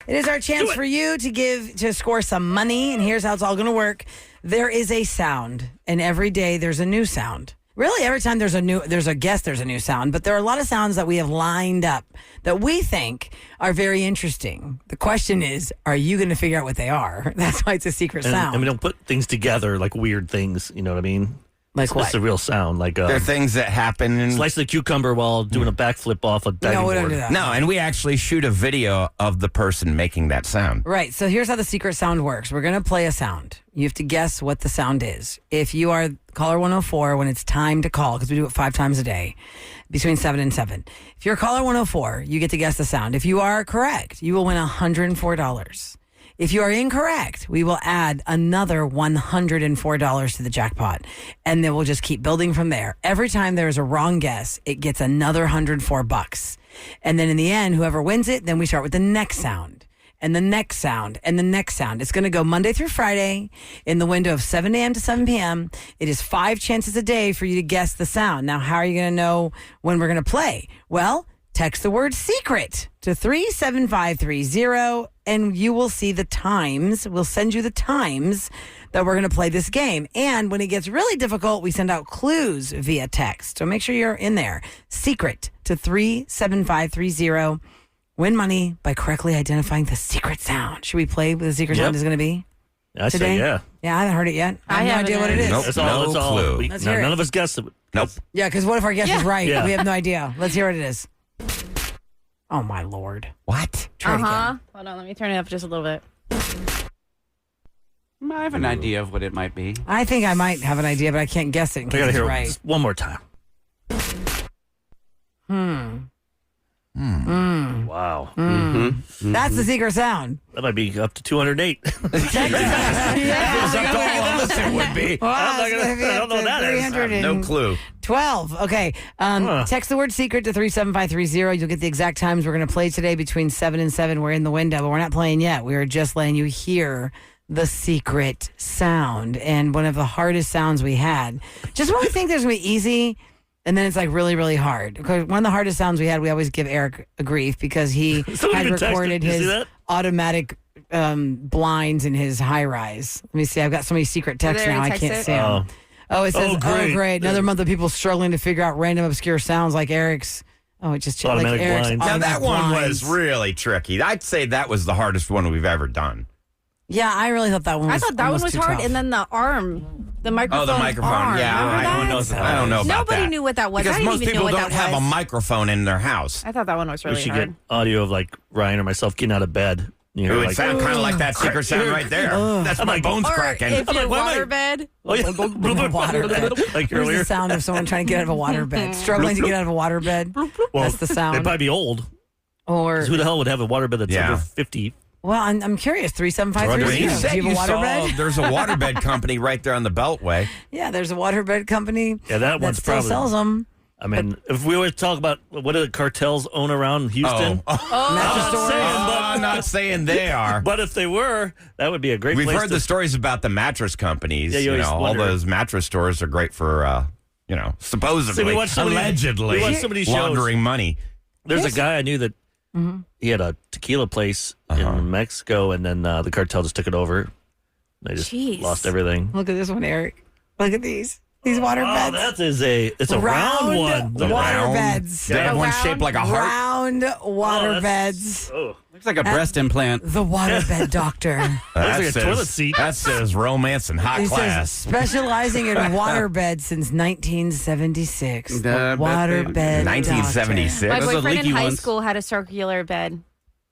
It is our chance for you to score some money, and here's how it's all going to work. There is a sound, and every day there's a new sound. Really, every time there's a guest, there's a new sound. But there are a lot of sounds that we have lined up that we think are very interesting. The question is, are you going to figure out what they are? That's why it's a secret sound. And we don't put things together like weird things. You know what I mean? Like what? It's a real sound. Like there are things that happen. Slice the cucumber while doing a backflip off a diving board. We don't do that. No, and we actually shoot a video of the person making that sound. Right. So here's how the secret sound works. We're going to play a sound. You have to guess what the sound is. If you are caller 104 when it's time to call, because we do it 5 times a day, between 7 and 7. If you're caller 104, you get to guess the sound. If you are correct, you will win $104. If you are incorrect, we will add another $104 to the jackpot, and then we'll just keep building from there. Every time there is a wrong guess, it gets another $104. And then in the end, whoever wins it, then we start with the next sound, and the next sound, and the next sound. It's going to go Monday through Friday in the window of 7 a.m. to 7 p.m. It is 5 chances a day for you to guess the sound. Now, how are you going to know when we're going to play? Well, text the word secret to 37530, and you will see the times. We'll send you the times that we're going to play this game. And when it gets really difficult, we send out clues via text. So make sure you're in there. Secret to 37530. Win money by correctly identifying the secret sound. Should we play what the secret sound is going to be? I today? say yeah. Yeah, I haven't heard it yet. I have no idea what it is. Nope, That's all. no clue. None of us guessed it. Nope. Yeah, because what if our guess is right? Yeah. We have no idea. Let's hear what it is. Oh, my Lord. What? Try it again. Hold on, let me turn it up just a little bit. I have an idea of what it might be. I think I might have an idea, but I can't guess it in I case gotta it's hear right. it one more time. Wow. That's the secret sound. That might be up to 208. It's up to all of us, it would be. I don't know what that is. No clue. 12. Okay. Text the word secret to 37530. You'll get the exact times we're going to play today between 7 and 7. We're in the window, but we're not playing yet. We are just letting you hear the secret sound. And one of the hardest sounds we had. Just when we think there's going to be easy, and then it's like really, really hard. Because one of the hardest sounds we had, we always give Eric a grief because he had recorded his automatic blinds in his high rise. Let me see. I've got so many secret texts now. I can't see them. Oh, it says, oh, great. Another month of people struggling to figure out random obscure sounds like Eric's. Oh, it just Automatic like Eric's blinds. Now, automatic that one blinds. was really tricky. I'd say that was the hardest one we've ever done. Yeah, I really thought that one was I thought that one almost was too hard, tough. and then the arm, the microphone. Oh, the microphone. Arm. Yeah, Remember that? I don't know about Nobody that. knew what that was. Because I didn't most even know people what don't that have was. a microphone in their house. I thought that one was We really should hard. get audio of like Ryan or myself getting out of bed. You It know, would like, sound kind of like that secret sound right there. That's my bones Or cracking. if you're why am I- waterbed. oh, yeah. Waterbed. Like Here's earlier. the sound of someone trying to get out of a waterbed, struggling to get out of a waterbed. Well, That's the sound. They'd probably be old. Or 'Cause who the hell would have a waterbed that's Yeah. over 50? well, I'm curious. 37530. You Do said you you have a saw waterbed? there's a waterbed company right there on the Beltway. Yeah, there's a waterbed company Yeah, that one's still probably. sells them. I mean, if we always talk about what do the cartels own around Houston? Mattress I'm stores. saying, I'm not saying they are. But if they were, that would be a great We've place heard to the stories about the mattress companies. Yeah, you always all wonder. those mattress stores are great for, supposedly, See, we watched allegedly, we watched some of these shows. laundering money. There's a guy I knew that he had a tequila place in Mexico, and then the cartel just took it over. They just Jeez. lost everything. Look at this one, Eric. Look at these water Oh, beds. that is it's a round one. water Round. beds. They have one shaped like a heart. Round water Oh, beds. Oh, Looks like a breast implant. The waterbed doctor. Looks like a toilet seat. That says romance and high He class. says specializing in waterbeds since 1976. The waterbed 1976. My Those are boyfriend in leaky high ones. school had a circular bed. doctor.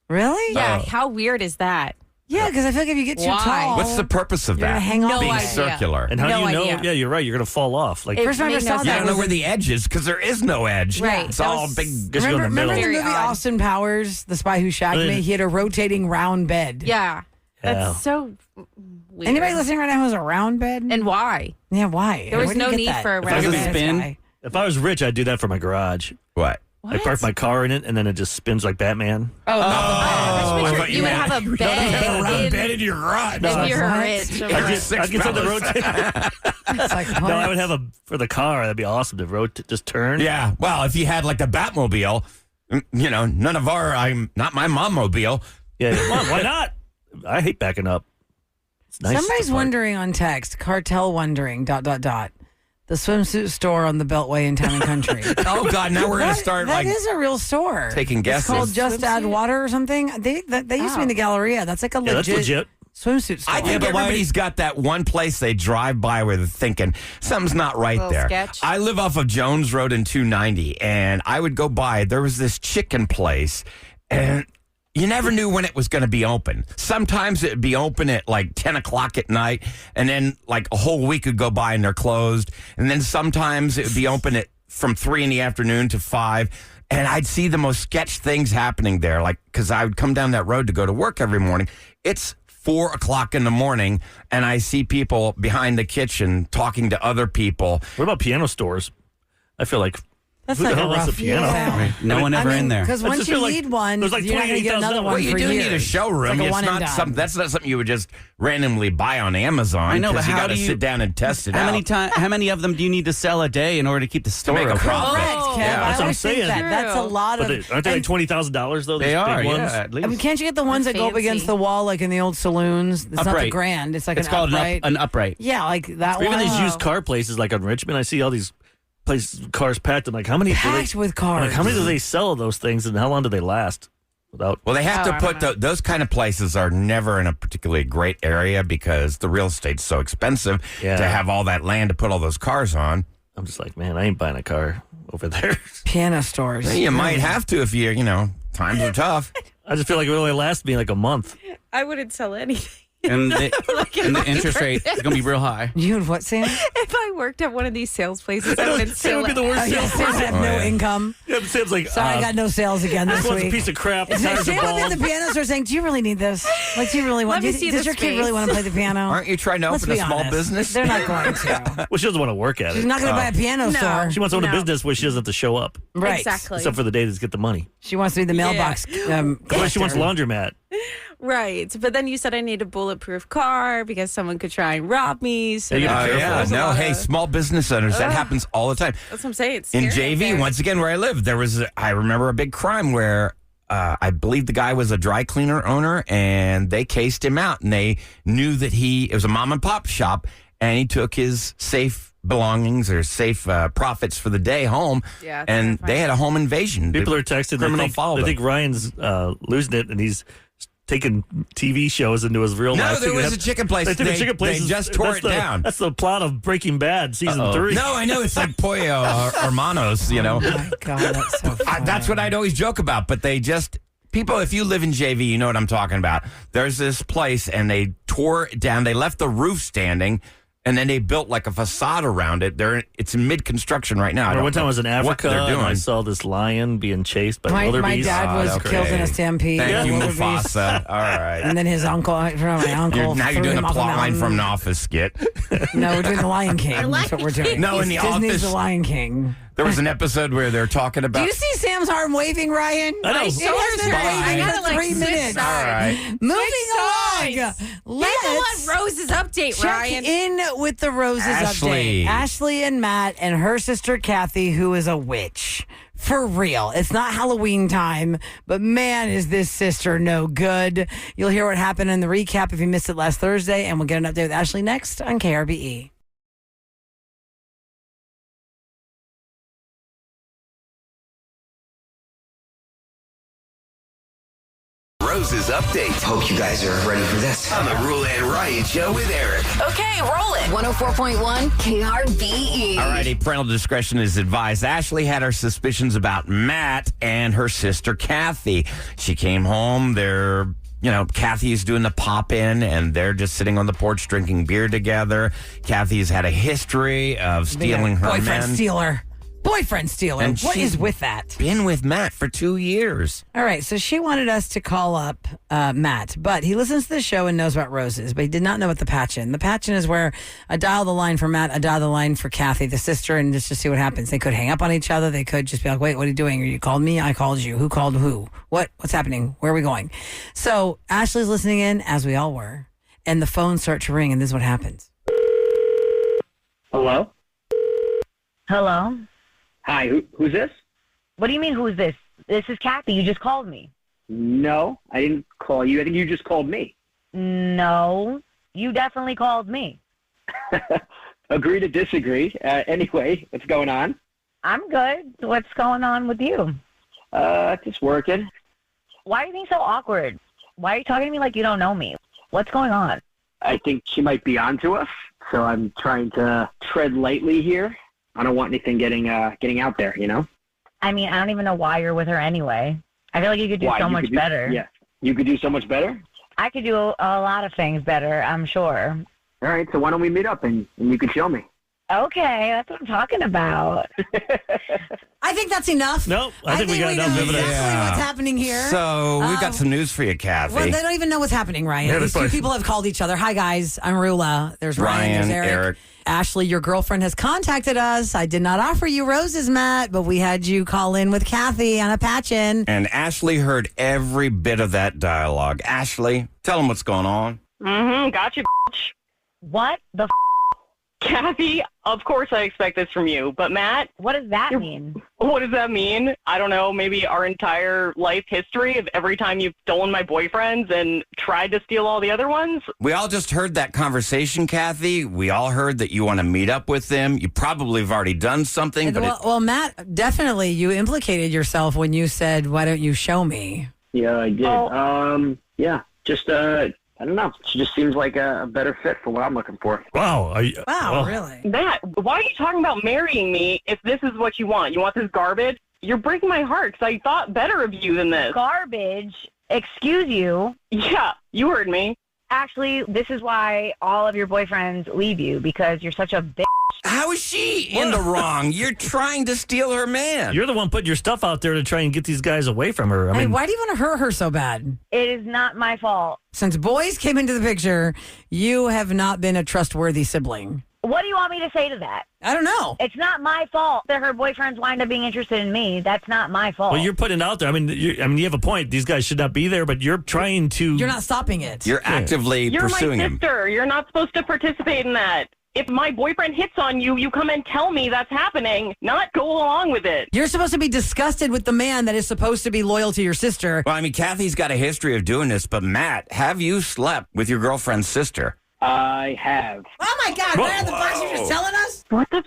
Really? Yeah, how weird is that? Yeah, because I feel like if you get too Why? tall, What's the purpose of you're gonna that? hang on. No Being idea. circular. And how No do you know? idea. Yeah, you're right. You're going to fall off. Like, First time I made saw no You that don't know was where the edge is because there is no edge. Right. It's That all was- big. guess you go in the Remember middle. the Very movie odd. Austin Powers, The Spy Who Shagged Me? He had a rotating round bed. Yeah. Yeah. That's so weird. Anybody listening right now has a round bed? And why? Yeah, why? There was Where do you no get need that? for a If round I could bed. spin. Spin? if I was rich, I'd do that for my garage. What? I park my car in it, and then it just spins like Batman. I I wish thought you would have a bed. in your garage. If you're What? rich. I'd get something to rotate. It's like, No, I would have for the car. That'd be awesome to rotate, just turn. Yeah. Well, if you had like the Batmobile, none of not my mom-mobile. Yeah, why not? I hate backing up. It's nice. Somebody's wondering on text, cartel wondering, ... The swimsuit store on the Beltway in Town and Country. Oh, God, now we're going to start That is a real store. taking guesses. It's called Just Add Water or something. They used to be in the Galleria. That's like a that's legit. swimsuit store. I think everybody's got that one place they drive by where they're thinking something's not right Little there. sketch. I live off of Jones Road in 290, and I would go by. There was this chicken place, and you never knew when it was going to be open. Sometimes it would be open at like 10 o'clock at night, and then like a whole week would go by and they're closed. And then sometimes it would be open at from 3 in the afternoon to 5. And I'd see the most sketch things happening there, like because I would come down that road to go to work every morning. It's 4 o'clock in the morning, and I see people behind the kitchen talking to other people. What about piano stores? I feel like That's who the like a hell wants rough a piano? sound. No one ever in there. Because I once just you feel like need one, there's like you're not going to get another $28,000. one Well, you for do years. need a showroom. It's like a It's one and not done. something. That's not something you would just randomly buy on Amazon. I know, but 'cause you how got to do you- sit down and test it How out. how many of them do you need to sell a day in order to keep the store make a open? profit. Correct, Kev. Yeah, I that's what I'm always think saying. that. That's a lot But of. aren't they like and- $20,000 though? They These are, big yeah, ones? at least. I mean, can't you get the ones that go up Fancy. against the wall, like in the old saloons? It's not the Upright. grand. It's like It's an called upright. an upright. Yeah, like that Or one. even these used car places like on Richmond. I see all these cars packed. I'm like, how many? Packed with cars. Like, how many do they sell of those things, and how long do they last? Without Well, they have Oh, to I put don't know. those kind of places are never in a particularly great area because the real estate's so expensive Yeah. to have all that land to put all those cars on. I'm just like, man, I ain't buying a car over there. piano stores. You might have to if times are tough. I just feel like it would only last me like a month. I wouldn't sell anything. And the interest rate is going to be real high. You and what, Sam? If I worked at one of these sales places, I wouldn't It sell would be the it. worst Yes, sales. Sam have Oh, no yeah. income. Yeah, Sam's like, Sorry, I got no sales again this this one's a week. piece of crap. The Sam tires are would be at bald. the piano store saying, "Do you really need this? Like, do you really want? Let me see Does the your kid space." really want to play the piano? Aren't you trying to Let's open a be small honest. business? They're not going to. Well, she doesn't want to work at She's it. not going to buy a piano No. store. She wants to own a No. business where she doesn't have to show up, Right. Exactly. except for the day to get the money. She wants to be the mailbox. But she wants collector. laundromat. Right. But then you said I need a bulletproof car because someone could try and rob me. So Yeah, you then- gotta be careful. Yeah, There's a no, lot hey, of- small business owners, that happens all the time. That's what I'm saying. It's In scary out JV, there. once again, where I live, there was, I remember a big crime where I believe the guy was a dry cleaner owner, and they cased him out, and they knew that it was a mom and pop shop, and he took his safe belongings or safe profits for the day home, Yeah, it's and terrifying. they had a home invasion. People The are texting. criminal They followed think him. Ryan's losing it, and he's taking TV shows into his real No, life. there Thinking was that- a chicken place. They think the chicken place they is- just tore that's it the- down. That's the plot of Breaking Bad season Uh-oh. 3. No, I know it's like Pollo Hermanos, Oh my God, that's so funny. That's what I'd always joke about, but they just people. If you live in JV, you know what I'm talking about. There's this place, and they tore it down. They left the roof standing, and then they built like a facade around it. It's in mid construction right now. I Remember don't one time I know was in what Africa they're and I doing. saw this lion being chased by My wildebeest. dad was okay. killed in a stampede. Thank you, Wildebeest. Mufasa. All right. And then his uncle, my uncle. Now you're threw doing him a off plot line mountain. from an Office skit. No, we're doing the Lion King. That's what we're doing. No, in the Disney's Office. the Lion King. There was an episode where they're talking Do about. you see Sam's arm waving, Ryan? I know. It has been waving I for got like 3 six minutes. All right. Moving along. signs. Let's People want Rose's update, check Ryan. in with the Roses Ashley. update. Ashley and Matt and her sister Kathy, who is a witch. For real. It's not Halloween time, but man, is this sister no good. You'll hear what happened in the recap if you missed it last Thursday, and we'll get an update with Ashley next on KRBE. Rose's update Hope you guys are ready for this. on the Rule and Ryan Show with Eric. Okay, roll it. 104.1 KRBE. All righty, parental discretion is advised. Ashley had her suspicions about Matt and her sister Kathy. She came home. Kathy's doing the pop in, and they're just sitting on the porch drinking beer together. Kathy's had a history of stealing her boyfriend men. stealer. Boyfriend stealer. And What she's is with that? Been with Matt for 2 years. All right, so she wanted us to call up Matt, but he listens to the show and knows about roses, but he did not know about the patch-in. The patch-in is where I dial the line for Matt, I dial the line for Kathy, the sister, and just to see what happens. They could hang up on each other. They could just be like, wait, what are you doing? You called me? I called you. Who called who? What's happening? Where are we going? So Ashley's listening in, as we all were, and the phone starts to ring, and this is what happens. Hello? Hello? Hi, who's this? What do you mean, who's this? This is Kathy. You just called me. No, I didn't call you. I think you just called me. No, you definitely called me. Agree to disagree. Anyway, what's going on? I'm good. What's going on with you? Just working. Why are you being so awkward? Why are you talking to me like you don't know me? What's going on? I think she might be onto us, so I'm trying to tread lightly here. I don't want anything getting out there, you know? I mean, I don't even know why you're with her anyway. I feel like you could do so much better. Yeah, you could do so much better? I could do a lot of things better, I'm sure. All right, so why don't we meet up and you can show me? Okay, that's what I'm talking about. I think that's enough. Nope, I think we got enough know evidence. exactly what's happening here. So we've got some news for you, Kathy. Well, they don't even know what's happening, Ryan. Yeah, These two people have called each other. Hi, guys. I'm Rula. There's Ryan. There's Eric. Ashley, your girlfriend has contacted us. I did not offer you roses, Matt, but we had you call in with Kathy on a patch-in. And Ashley heard every bit of that dialogue. Ashley, tell them what's going on. Gotcha, bitch. What the Kathy, of course I expect this from you, but Matt... What does that mean? What does that mean? I don't know, maybe our entire life history of every time you've stolen my boyfriends and tried to steal all the other ones? We all just heard that conversation, Kathy. We all heard that you want to meet up with them. You probably have already done something. But well, Matt, definitely you implicated yourself when you said, why don't you show me? Yeah, I did. Yeah, just... I don't know. She just seems like a better fit for what I'm looking for. Wow. Really? Matt, why are you talking about marrying me if this is what you want? You want this garbage? You're breaking my heart because I thought better of you than this. Garbage? Excuse you? Yeah, you heard me. Actually, this is why all of your boyfriends leave you, because you're such a bitch. how is she in the wrong? You're trying to steal her man. You're the one putting your stuff out there to try and get these guys away from her. I mean, why do you want to hurt her so bad? It is not my fault. Since boys came into the picture, you have not been a trustworthy sibling. What do you want me to say to that? I don't know. It's not my fault that her boyfriends wind up being interested in me. That's not my fault. Well, you're putting it out there. I mean, you have a point. These guys should not be there, but you're trying to. You're not stopping it. You're actively pursuing him. You're my sister. You're not supposed to participate in that. If my boyfriend hits on you, you come and tell me that's happening, not go along with it. You're supposed to be disgusted with the man that is supposed to be loyal to your sister. Well, I mean, Kathy's got a history of doing this, but Matt, have you slept with your girlfriend's sister? I have. Oh, my God. Right on the box you're just telling us? What the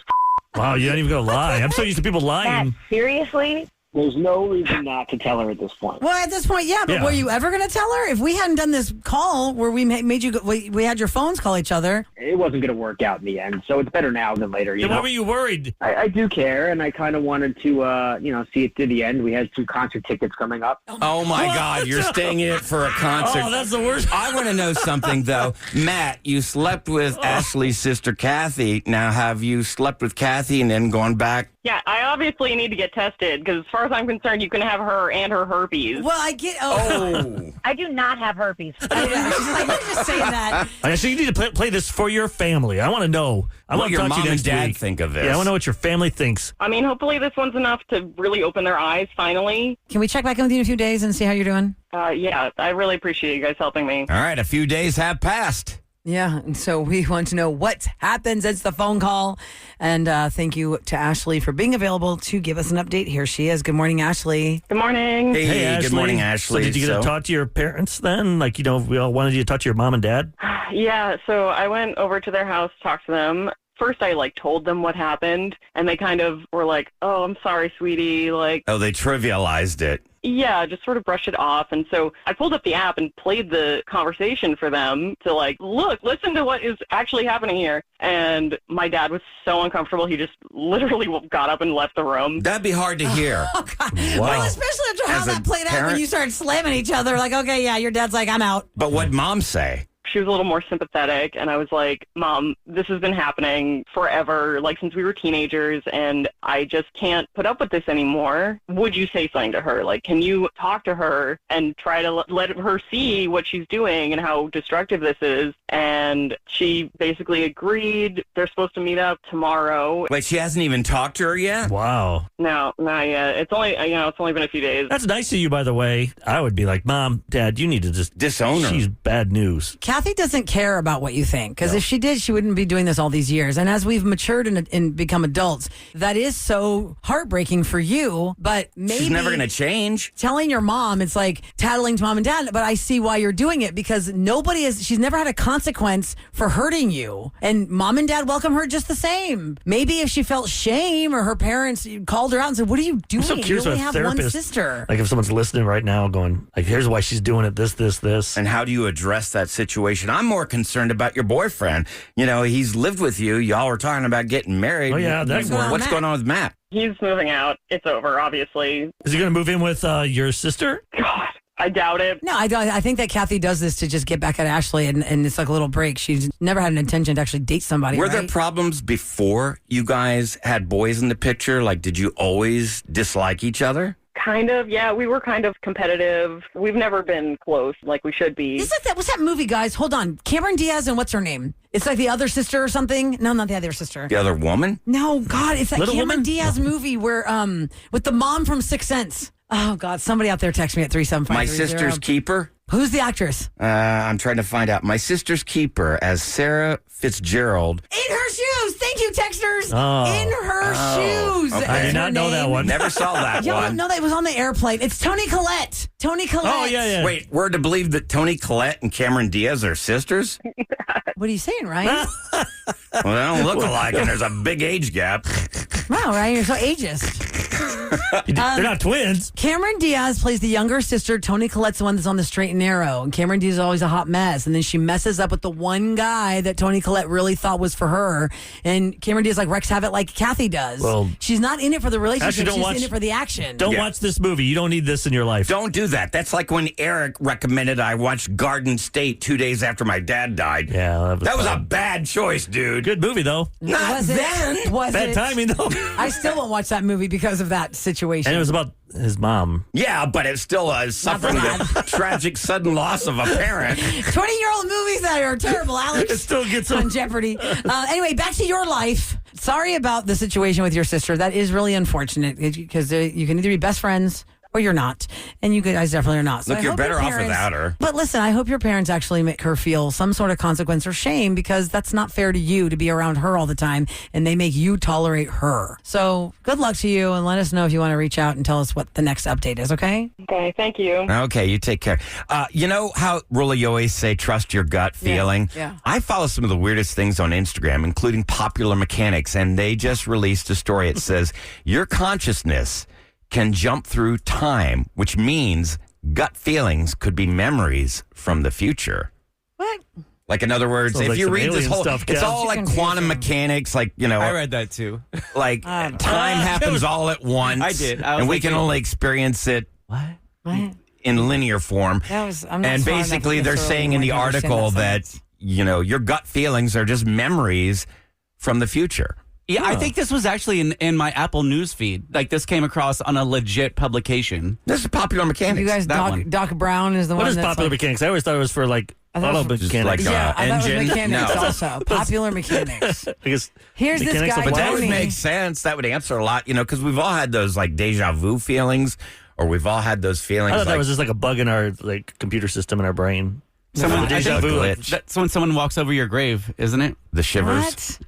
Wow, you don't even go lie. I'm so used to people lying. Matt, seriously? There's no reason not to tell her at this point. Well, at this point, yeah, but were you ever going to tell her? If we hadn't done this call where we made you, we had your phones call each other. It wasn't going to work out in the end, so it's better now than later. Then why were you worried? I do care, and I kind of wanted to, see it to the end. We had some concert tickets coming up. Oh, my God, you're staying in it for a concert. Oh, that's the worst. I want to know something, though. Matt, you slept with Ashley's sister, Kathy. Now, have you slept with Kathy and then gone back? Yeah, I obviously need to get tested because as far as I'm concerned, you can have her and her herpes. Well, I get... Oh. I do not have herpes. She's like, you're just saying that. So you need to play this for your family. I want to know. I What want to your talk to mom you and next dad week. think of this. Yeah, I want to know what your family thinks. I mean, hopefully this one's enough to really open their eyes finally. Can we check back in with you in a few days and see how you're doing? Yeah, I really appreciate you guys helping me. All right, a few days have passed. Yeah, and so we want to know what happened since the phone call. And thank you to Ashley for being available to give us an update. Here she is. Good morning, Ashley. Good morning. Hey, Ashley. good morning, Ashley. So did you get to talk to your parents then? Like, we all wanted you to talk to your mom and dad? Yeah, so I went over to their house, talked to them. First, I, told them what happened, and they kind of were like, oh, I'm sorry, sweetie. Oh, they trivialized it. Yeah, just sort of brushed it off. And so I pulled up the app and played the conversation for them to look, listen to what is actually happening here. And my dad was so uncomfortable. He just literally got up and left the room. That'd be hard to hear. Oh, God. Wow. Well, especially after how As a that played out parent- when you started slamming each other. Like, okay, yeah, your dad's like, I'm out. But what'd mom say? She was a little more sympathetic, and I was like, Mom, this has been happening forever, since we were teenagers, and I just can't put up with this anymore. Would you say something to her? Can you talk to her and try to let her see what she's doing and how destructive this is? And she basically agreed. They're supposed to meet up tomorrow. Wait, she hasn't even talked to her yet? Wow. No, not yet. It's only, it's only been a few days. That's nice of you, by the way. I would be like, Mom, Dad, you need to just Disown her. She's bad news. Kathy doesn't care about what you think, because if she did, she wouldn't be doing this all these years. And as we've matured and become adults, that is so heartbreaking for you. But maybe She's never going to change. Telling your mom, it's like tattling to mom and dad. But I see why you're doing it, because she's never had a consequence for hurting you. And mom and dad welcome her just the same. Maybe if she felt shame or her parents called her out and said, "What are you doing? I'm so curious you with only a have therapist. one sister." Like if someone's listening right now going, like, here's why she's doing it, this. And how do you address that situation? I'm more concerned about your boyfriend. You know, he's lived with you. Y'all were talking about getting married. Oh, yeah, that's What's going on with Matt? He's moving out. It's over, obviously. Is he going to move in with your sister? God, I doubt it. No, I think that Kathy does this to just get back at Ashley, and it's like a little break. She's never had an intention to actually date somebody. Were there right? problems before you guys had boys in the picture? Like, did you always dislike each other? Kind of, yeah. We were kind of competitive. We've never been close like we should be. What's that movie, guys? Hold on. Cameron Diaz and what's her name? It's like the other sister or something. No, not the other sister. The other woman? No, God, it's that Little Cameron Woman? Diaz movie where with the mom from Sixth Sense. Oh God, somebody out there text me at 37530. My Sister's Keeper? Who's the actress? I'm trying to find out. My Sister's Keeper as Sarah Fitzgerald. In her shoes. Thank you, texters. Oh. In her shoes. Okay. I is did her not know that name. one. Never saw that Y'all one. don't know that it was on the airplane. It's Toni Collette. Toni Collette. Oh, yeah. Wait, we're to believe that Toni Collette and Cameron Diaz are sisters? What are you saying, Ryan? Well, they don't look alike, and there's a big age gap. Wow, Ryan, you're so ageist. They're not twins. Cameron Diaz plays the younger sister. Toni Collette's the one that's on the straight and narrow. And Cameron Diaz is always a hot mess. And then she messes up with the one guy that Toni Collette really thought was for her. And Cameron Diaz wrecks havoc like Kathy does. Well, she's not in it for the relationship. actually, don't She's watch- in it for the action. Don't watch this movie. You don't need this in your life. Don't do that. That's like when Eric recommended I watch Garden State 2 days after my dad died. Yeah, That was a fun. bad choice, dude. Good movie, though. Not Was it? then. Was Bad it? timing, though. I still won't watch that movie because of that situation. And it was about his mom. Yeah, but it's still suffering the tragic sudden loss of a parent. 20-year-old movies that are terrible, Alex. It still gets on Jeopardy. Anyway, back to your life. Sorry about the situation with your sister. That is really unfortunate because you can either be best friends or you're not. And you guys definitely are not. So Look, I you're hope better your off parents- without her. But listen, I hope your parents actually make her feel some sort of consequence or shame, because that's not fair to you to be around her all the time and they make you tolerate her. So good luck to you, and let us know if you want to reach out and tell us what the next update is, okay? Okay, thank you. Okay, you take care. You know how, Rula, you always say trust your gut feeling? yeah. I follow some of the weirdest things on Instagram, including Popular Mechanics, and they just released a story. It says, your consciousness can jump through time, which means gut feelings could be memories from the future. What? Like, in other words, Sounds if like you some read this alien whole, stuff, it's Kev. all like quantum mechanics, like, you know, I read that too. like time happens all at once. I did. I was and we thinking- can only experience it What? in linear form. That was, I'm not And smart enough basically, to they're necessarily saying in the understand article that, science. you know, your gut feelings are just memories from the future. Yeah, I think this was actually in my Apple News feed. Like, this came across on a legit publication. This is Popular Mechanics. You guys, that one. Doc Brown is the What one is that's Popular like, Mechanics? I always thought it was for like I thought it auto was just mechanics. like, yeah, I thought it engine? was mechanics No. also. Popular Mechanics. I guess Here's this mechanics guy, of a But that tank. would Tony. make sense. That would answer a lot, you know, because we've all had those like deja vu feelings, or we've all had those feelings. I thought like, that was just like a bug in our like computer system in our brain. Someone, The I deja think vu. glitch. that's when someone walks over your grave, isn't it? the shivers.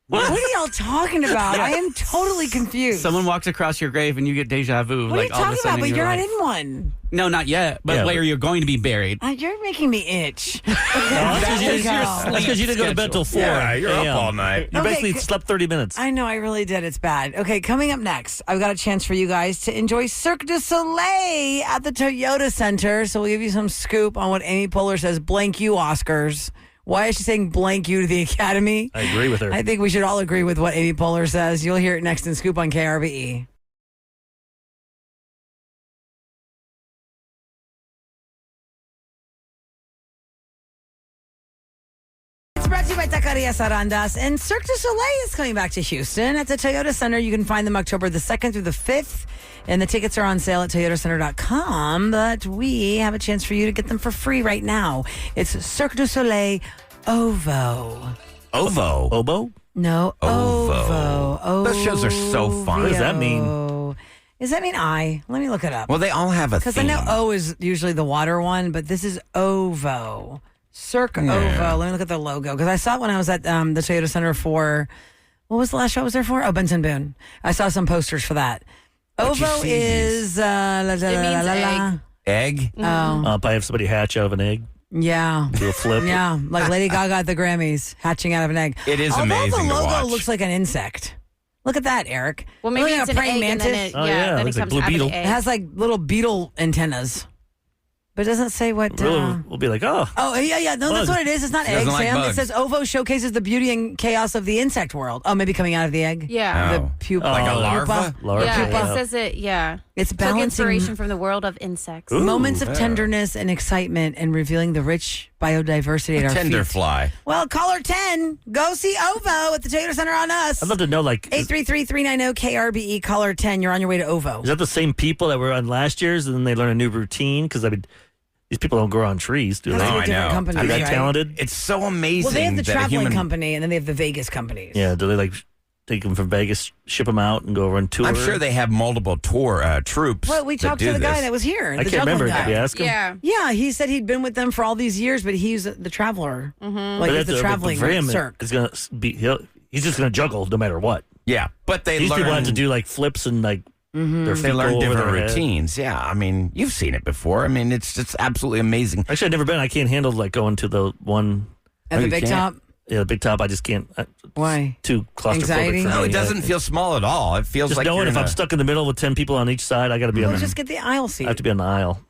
What? What are y'all talking about? I am totally confused. Someone walks across your grave and you get deja vu. what are you like all of a talking sudden about? But in you're your not life. in one. No, not yet. But Yeah, where but- you're going to be buried. You're making me itch. That's because you didn't go to bed till 4. Yeah, you're up a.m. all night. You Okay, basically c- slept 30 minutes. I know, I really did. It's bad. Okay, coming up next, I've got a chance for you guys to enjoy Cirque du Soleil at the Toyota Center. So we'll give you some scoop on what Amy Poehler says, blank you, Oscars. Why is she saying blank you to the Academy? I agree with her. I think we should all agree with what Amy Poehler says. You'll hear it next in Scoop on KRBE. It's brought to you by Taqueria Sarandas. And Cirque du Soleil is coming back to Houston at the Toyota Center. You can find them October the 2nd through the 5th. And the tickets are on sale at toyotacenter.com. But we have a chance for you to get them for free right now. It's Cirque du Soleil OVO. Ovo. Oboe? No, Ovo. OVO. Those shows are so fun. What does that mean? Does that mean I? Let me look it up. Well, they all have a Because I theme. know O is usually the water one, but this is OVO. Cirque Ovo. Let me look at the logo because I saw it when I was at the Toyota Center for, what was the last show I was there for? Oh, Benson Boone. I saw some posters for that. Ovo is egg. Oh, I have somebody hatch out of an egg. Yeah. Do a flip. Yeah, like Lady Gaga at the Grammys, hatching out of an egg. It is amazing Although to the logo watch. looks like an insect. Look at that, Eric. Well, maybe Look it's at an a praying egg and mantis. then it, Oh, yeah, then it looks like comes blue out beetle. of the It egg. has like little beetle antennas. But it doesn't say what. We'll be like, oh. Oh, yeah. No, that's Bug. what it is. It's not She egg, doesn't like Sam. It bugs. says Ovo showcases the beauty and chaos of the insect world. Oh, maybe coming out of the egg? Yeah. The Oh. pupa. Like a Oh. larva? Larva, Yeah, yeah. it says it, yeah. It's Took balancing inspiration from the world of insects. Ooh. moments of tenderness and excitement and revealing the rich biodiversity at our Tender feet. fly. Well, caller 10, go see Ovo at the Toyota Center on us. I'd love to know, like, is 833-390-KRBE, caller 10. You're on your way to Ovo. that the same people that were on last year's and then they learn a new routine? Because, I mean, these people don't grow on trees, do Has they? to be Oh, I different know. companies, Are they right? talented? It's so amazing. Well, they have the that a traveling human... company, and then they have the Vegas companies. Yeah, do they, like, take them from Vegas, ship them out, and go run tour? I'm sure they have multiple troops. Well, we that talked do to the guy this. that was here. I the can't juggling remember. guy. Did you ask him? Yeah. Yeah, he said he'd been with them for all these years, but he's the traveler. Mm-hmm. Like, But he's the traveling for him, circ. it's gonna be, he's just going to juggle no matter what. Yeah, but they These learn. people have to do, like, flips and, like, their feet They learn go over different their head. routines. Yeah, I mean, you've seen it before. I mean, it's absolutely amazing. Actually, I've never been. I can't handle, like, going to the one, At the you big can't? top. yeah, the big top. I just can't. Why? Too claustrophobic Anxiety? for me. No, it Yeah. doesn't feel small at all. It feels Just like knowing you're if in I'm a- stuck in the middle with 10 people on each side, I got to be on Well, the. just get the aisle seat. I have to be on the aisle.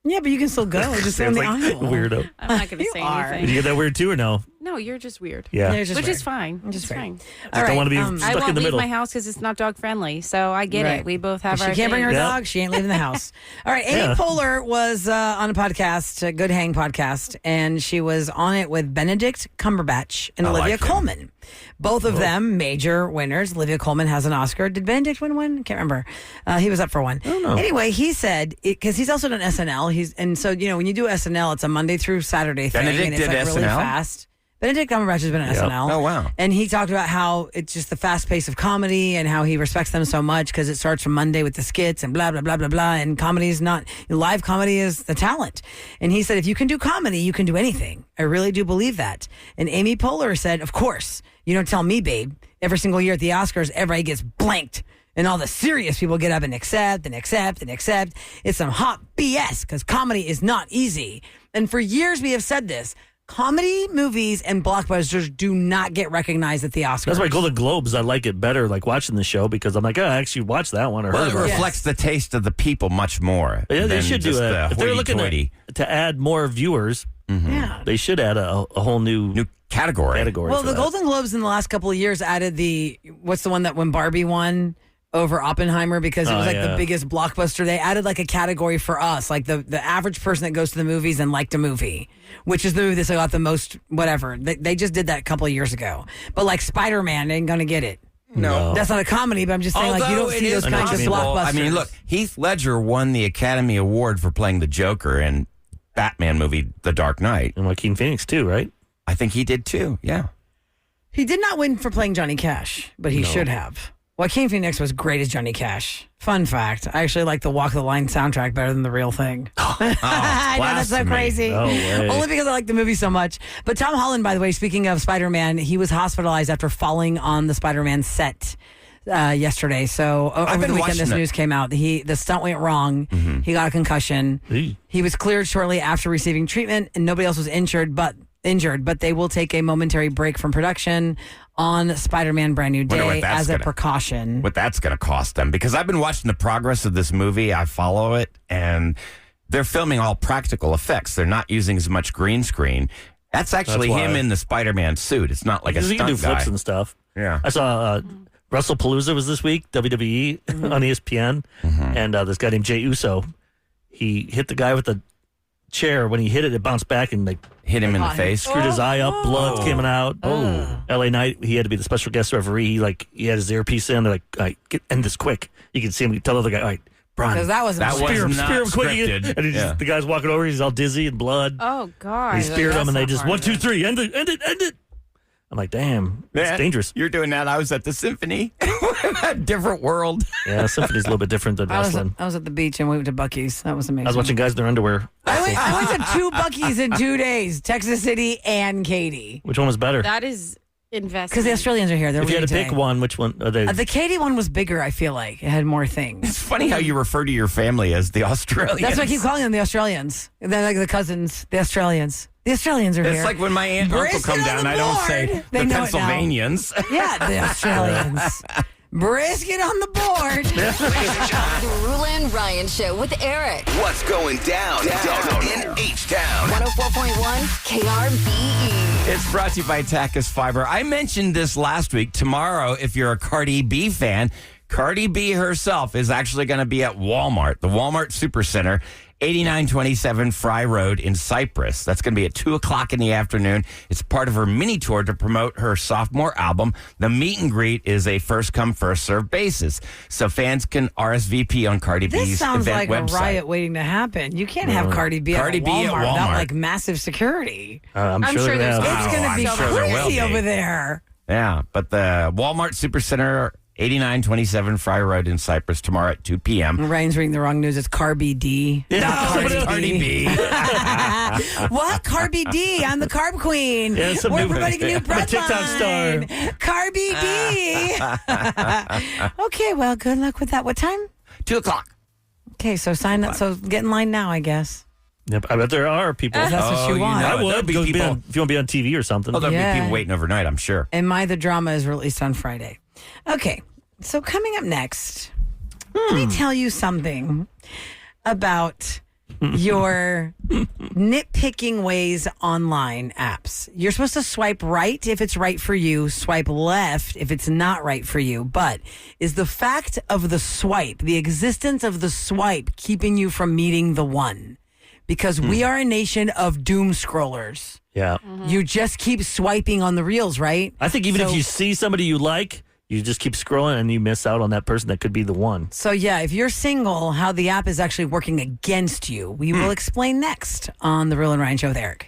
Yeah, but you can still go. Just sit on Sounds the like aisle. weirdo. I'm not going to You say are. Did anything. you get that weird too, or no? No, you're just weird. Yeah. Yeah, it's just Which weird. is fine. Just It's weird. fine. All right, don't want to be I stuck won't in the leave middle. my house because it's not dog friendly. So I get Right. it. We both have If our she can't bring her things. dog, she ain't leaving the house. All right, Amy Yeah. Poehler was on a podcast, a Good Hang podcast, and she was on it with Benedict Cumberbatch and I like Olivia him. Colman. Both of them major winners. Olivia Colman has an Oscar. Did Benedict win one? Can't remember. He was up for one. Anyway, he said, because he's also done SNL. And so, you know, when you do SNL, it's a Monday through Saturday thing. Benedict and it's did like really SNL? fast. Benedict Cumberbatch has been on SNL. Oh, wow. And he talked about how it's just the fast pace of comedy and how he respects them so much because it starts from Monday with the skits and blah, blah, blah, blah, blah. And comedy is not, live comedy is the talent. And he said, if you can do comedy, you can do anything. I really do believe that. And Amy Poehler said, of course, you don't tell me, babe. Every single year at the Oscars, everybody gets blanked. And all the serious people get up and accept and accept and accept. It's some hot BS because comedy is not easy. And for years we have said this. Comedy movies and blockbusters do not get recognized at the Oscars. That's why Golden Globes, I like it better, like watching the show, because I'm like, oh, I actually watched that one or Well, heard it about it. reflects the taste of the people much more. Yeah, they than should do just that. the If they're looking hoity-toity to add more viewers, Yeah. they should add a whole new category. Well, for the that. Golden Globes in the last couple of years added what's the one that when Barbie won over Oppenheimer because it was like the yeah. biggest blockbuster. They added like a category for us, like the average person that goes to the movies and liked a movie, which is the movie that got the most whatever. They just did that a couple of years ago. But like Spider-Man ain't going to get it. No. That's not a comedy, but I'm just saying like you Although don't it see is those kinds of possible. blockbusters. I mean, look, Heath Ledger won the Academy Award for playing the Joker in Batman movie The Dark Knight. And Joaquin Phoenix too, right? I think he did too, yeah. He did not win for playing Johnny Cash, but he should have. Joaquin Phoenix was great as Johnny Cash. Fun fact, I actually like the Walk the Line soundtrack better than the real thing. I know, that's so blasphemy. crazy. No way. Only because I like the movie so much. But Tom Holland, by the way, speaking of Spider-Man, he was hospitalized after falling on the Spider-Man set yesterday. So over been the weekend, watching this it. news came out. The stunt went wrong. He got a concussion. Eee. He was cleared shortly after receiving treatment, and nobody else was injured, but they will take a momentary break from production on Spider-Man Brand New Wonder what Day that's as a gonna- precaution. What that's going to cost them. Because I've been watching the progress of this movie. I follow it, and they're filming all practical effects. They're not using as much green screen. That's actually That's why. him in the Spider-Man suit. It's not like a Because he can do stunt guy. flips and stuff. Yeah. I saw Russell Palooza was this week, WWE on ESPN, and this guy named Jay Uso, he hit the guy with the chair. When he hit it, it bounced back and like Hit him in the face. screwed his eye up, blood coming out. LA Knight, he had to be the special guest referee. He had his earpiece in. They're like, all right, end this quick. You can see him. You tell the other guy, all right, Brian. Because that was That was Spear him, not spear him quick. scripted. And Yeah. the guy's walking over. He's all dizzy and blood. Oh, God. He speared him, and they that's just not 1, 2, 3, end it. I'm like, damn, it's Yeah, dangerous. You're doing that. I was at the symphony. Different world. Yeah, symphony's a little bit different than I wrestling. was at the beach and we went to Buc-ee's. That was amazing. I was watching guys in their underwear. I went to 2 Buc-ee's in 2 days, Texas City and Katy. Which one was better? That is investment. Because the Australians are here. They're If you had to leaving pick today. one, which one are they? The Katy one was bigger, I feel like. It had more things. It's funny how you refer to your family as the Australians. That's why I keep calling them the Australians. They're like the cousins, the Australians. The Australians are here. It's like when my aunt and uncle Brisket come on down, the I don't board. say They the know it now. Pennsylvanians. Yeah, the Australians. Brisket on the board. The Rule and Ryan Show with Eric. What's going down in H-Town? 104.1 KRBE. It's brought to you by Tachus Fiber. I mentioned this last week. Tomorrow, if you're a Cardi B fan, Cardi B herself is actually going to be at Walmart, the Walmart Supercenter, 8927 Fry Road in Cypress. That's going to be at 2 o'clock in the afternoon. It's part of her mini tour to promote her sophomore album. The meet and greet is a first come, first served basis. So fans can RSVP on Cardi This B's sounds event like website. a riot waiting to happen. You can't have Cardi B Cardi at B at Walmart without Walmart. like massive security. I'm I'm sure sure they're there's- gonna have. It's going to I'm be sure there will crazy be. over there. Yeah, but the Walmart Supercenter, 8927 Fry Road in Cypress, tomorrow at 2 p.m. Ryan's reading the wrong news. It's Carby D. Yeah. Not Cardi, Cardi B. What? Carby D. I'm the carb queen. Yeah, some We're new- promoting a new I'm a bread TikTok star. line. Carby D. Okay, well, good luck with that. What time? 2 o'clock. Okay, so sign up. So get in line now, I guess. Yep, I bet there are people. If that's what Oh, you want. know I it. There'll would be go people- if you want to be on TV or something. Oh, there'll Yeah. be people waiting overnight, I'm sure. And My the Drama is released on Friday. Okay, so coming up next, let me tell you something about your nitpicking ways online apps. You're supposed to swipe right if it's right for you, swipe left if it's not right for you. But is the fact of the swipe, the existence of the swipe, keeping you from meeting the one? Because we are a nation of doom scrollers. Yeah. You just keep swiping on the reels, right? I think even So- if you see somebody you like, you just keep scrolling and you miss out on that person that could be the one. So, yeah, if you're single, how the app is actually working against you, we will explain next on The Real and Ryan Show with Eric.